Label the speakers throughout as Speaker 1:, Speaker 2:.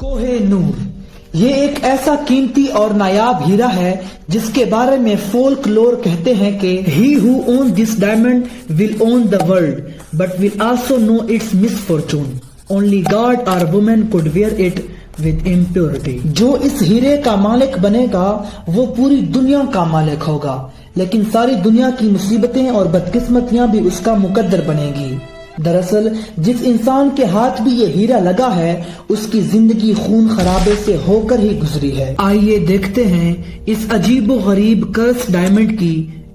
Speaker 1: کوہ نور یہ ایک ایسا قیمتی اور نایاب ہیرا ہے جس کے بارے میں فولک لور کہتے ہیں کہ he who owns this diamond will own the world but will also know its misfortune. Only God or woman could wear it with impurity. جو اس ہیرے کا مالک بنے گا وہ پوری دنیا کا مالک ہوگا، لیکن ساری دنیا کی مصیبتیں اور بدقسمتیاں بھی اس کا مقدر بنے گی۔ دراصل جس انسان کے ہاتھ بھی یہ ہیرا لگا ہے اس کی زندگی خون خرابے سے ہو کر ہی گزری ہے۔ آئیے دیکھتے ہیں اس عجیب و غریب کرس ڈائمنڈ کی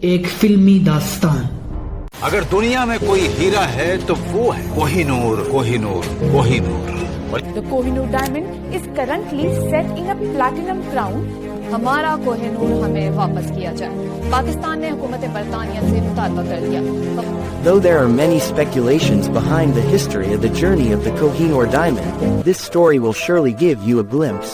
Speaker 1: ایک فلمی داستان۔
Speaker 2: اگر دنیا میں کوئی ہیرا ہے تو وہ ہے Koh Noor, Koh Noor, Koh Noor.
Speaker 3: The Kohinoor diamond is currently set in a platinum crown. ہمارا کوہ نور ہمیں واپس کیا جائے۔ پاکستان نے حکومت برطانیہ سے مطالبہ کر دیا۔
Speaker 4: Though there are many speculations behind the history of the journey of the Kohinoor diamond, this story will surely give you a glimpse.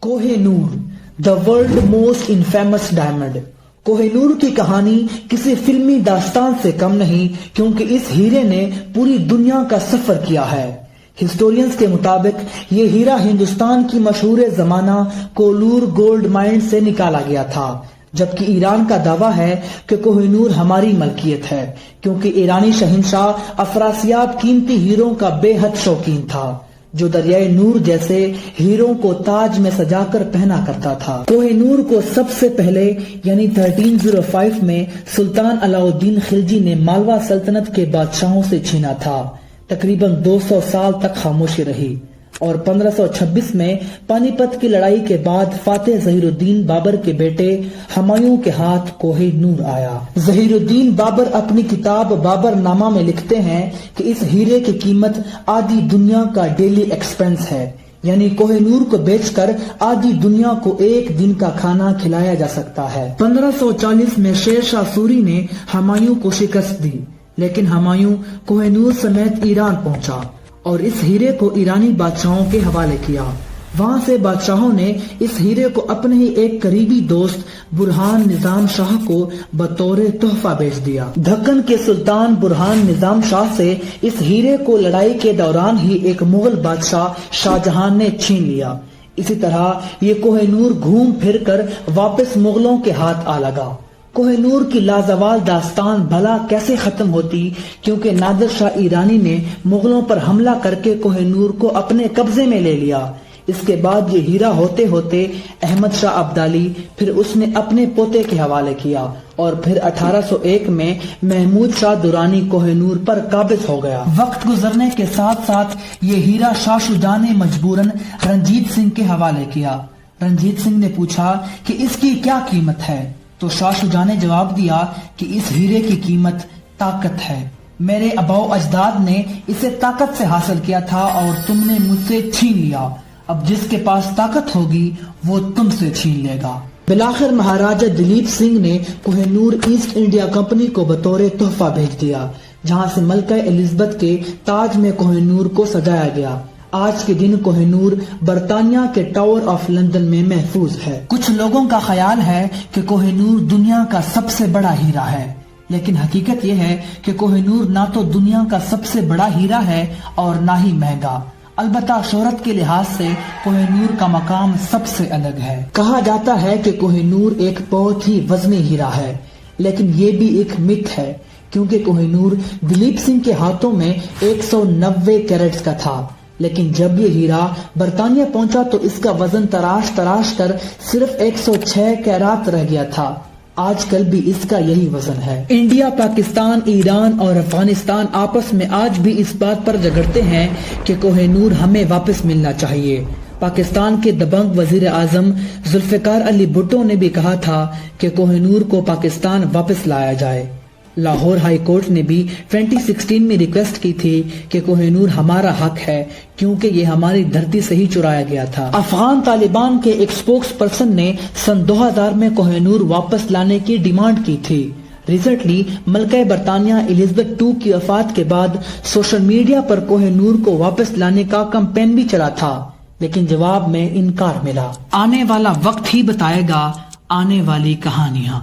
Speaker 1: Koh Noor the world most infamous diamond۔ Koh Noor کی کہانی کسی فلمی داستان سے کم نہیں، کیونکہ اس ہیرے نے پوری دنیا کا سفر کیا ہے۔ ہسٹورینز کے مطابق یہ ہیرا ہندوستان کی مشہور زمانہ کولور گولڈ مائن سے نکالا گیا تھا، جبکہ ایران کا دعویٰ ہے کہ کوہ نور ہماری ملکیت ہے، کیونکہ ایرانی شہنشاہ افراسیاب قیمتی ہیروں کا بے حد شوقین تھا، جو دریائے نور جیسے ہیروں کو تاج میں سجا کر پہنا کرتا تھا۔ کوہ نور کو سب سے پہلے یعنی 1305 میں سلطان علاء الدین خلجی نے مالوا سلطنت کے بادشاہوں سے چھینا تھا۔ تقریباً 200 سال تک خاموشی رہی اور 1526 میں پانی پت کی لڑائی کے بعد فاتح ظہیر الدین بابر کے بیٹے ہمایوں کے ہاتھ کوہ نور آیا۔ ظہیر الدین بابر اپنی کتاب بابر نامہ میں لکھتے ہیں کہ اس ہیرے کی قیمت آدھی دنیا کا ڈیلی ایکسپنس ہے، یعنی کوہ نور کو بیچ کر آدھی دنیا کو ایک دن کا کھانا کھلایا جا سکتا ہے۔ 1540 میں شیر شاہ سوری نے ہمایوں کو شکست دی، لیکن ہمایوں کوہ نور سمیت ایران پہنچا اور اس ہیرے کو ایرانی بادشاہوں کے حوالے کیا۔ وہاں سے بادشاہوں نے اس ہیرے کو اپنے ہی ایک قریبی دوست برہان نظام شاہ کو بطور تحفہ بیچ دیا۔ دکن کے سلطان برہان نظام شاہ سے اس ہیرے کو لڑائی کے دوران ہی ایک مغل بادشاہ شاہ جہان نے چھین لیا۔ اسی طرح یہ کوہ نور گھوم پھر کر واپس مغلوں کے ہاتھ آ لگا۔ کوہ نور کی لازوال داستان بھلا کیسے ختم ہوتی، کیونکہ نادر شاہ ایرانی نے مغلوں پر حملہ کر کے کوہ نور کو اپنے قبضے میں لے لیا۔ اس کے بعد یہ ہیرا ہوتے ہوتے احمد شاہ ابدالی، پھر اس نے اپنے پوتے کے حوالے کیا اور پھر 1801 میں محمود شاہ درانی کوہ نور پر قابض ہو گیا۔ وقت گزرنے کے ساتھ ساتھ یہ ہیرا شاہ شجاع نے مجبوراً رنجیت سنگھ کے حوالے کیا۔ رنجیت سنگھ نے پوچھا کہ اس کی کیا قیمت ہے، تو شاہ شجاع نے جواب دیا کہ اس ہیرے کی قیمت طاقت ہے۔ میرے آباؤ اجداد نے اسے طاقت سے حاصل کیا تھا اور تم نے مجھ سے چھین لیا، اب جس کے پاس طاقت ہوگی وہ تم سے چھین لے گا۔ بلاخر مہاراجہ دلیپ سنگھ نے Koh Noor East India company کو بطور تحفہ بھیج دیا، جہاں سے ملکہ الزبتھ کے تاج میں کوہ نور کو سجایا گیا۔ آج کے دن کوہ نور برطانیہ کے ٹاور آف لندن میں محفوظ ہے۔ کچھ لوگوں کا خیال ہے کہ کوہ نور دنیا کا سب سے بڑا ہیرا ہے، لیکن حقیقت یہ ہے کہ کوہ نور نہ تو دنیا کا سب سے بڑا ہیرا ہے اور نہ ہی مہنگا۔ البتہ شہرت کے لحاظ سے کوہ نور کا مقام سب سے الگ ہے۔ کہا جاتا ہے کہ کوہ نور ایک بہت ہی وزنی ہیرا ہے، لیکن یہ بھی ایک متھ ہے، کیونکہ کوہ نور دلیپ سنگھ کے ہاتھوں میں 190 کیرٹس کا تھا، لیکن جب یہ ہیرا برطانیہ پہنچا تو اس کا وزن تراش کر صرف 106 کیرات رہ گیا تھا۔ آج کل بھی اس کا یہی وزن ہے۔ انڈیا، پاکستان، ایران اور افغانستان آپس میں آج بھی اس بات پر جھگڑتے ہیں کہ کوہ نور ہمیں واپس ملنا چاہیے۔ پاکستان کے دبنگ وزیر اعظم ذوالفقار علی بھٹو نے بھی کہا تھا کہ کوہ نور کو پاکستان واپس لایا جائے۔ لاہور ہائی کورٹ نے بھی 2016 میں ریکویسٹ کی تھی کہ کوہ نور ہمارا حق ہے، کیونکہ یہ ہماری دھرتی سے ہی چرایا گیا تھا۔ افغان طالبان کے ایک سپوکس پرسن نے سن 2000 میں کوہ نور واپس لانے کی ڈیمانڈ کی تھی۔ ریسنٹلی ملکہ برطانیہ الزبتھ II کی وفات کے بعد سوشل میڈیا پر کوہ نور کو واپس لانے کا کمپین بھی چلا تھا، لیکن جواب میں انکار ملا۔ آنے والا وقت ہی بتائے گا آنے والی کہانیاں۔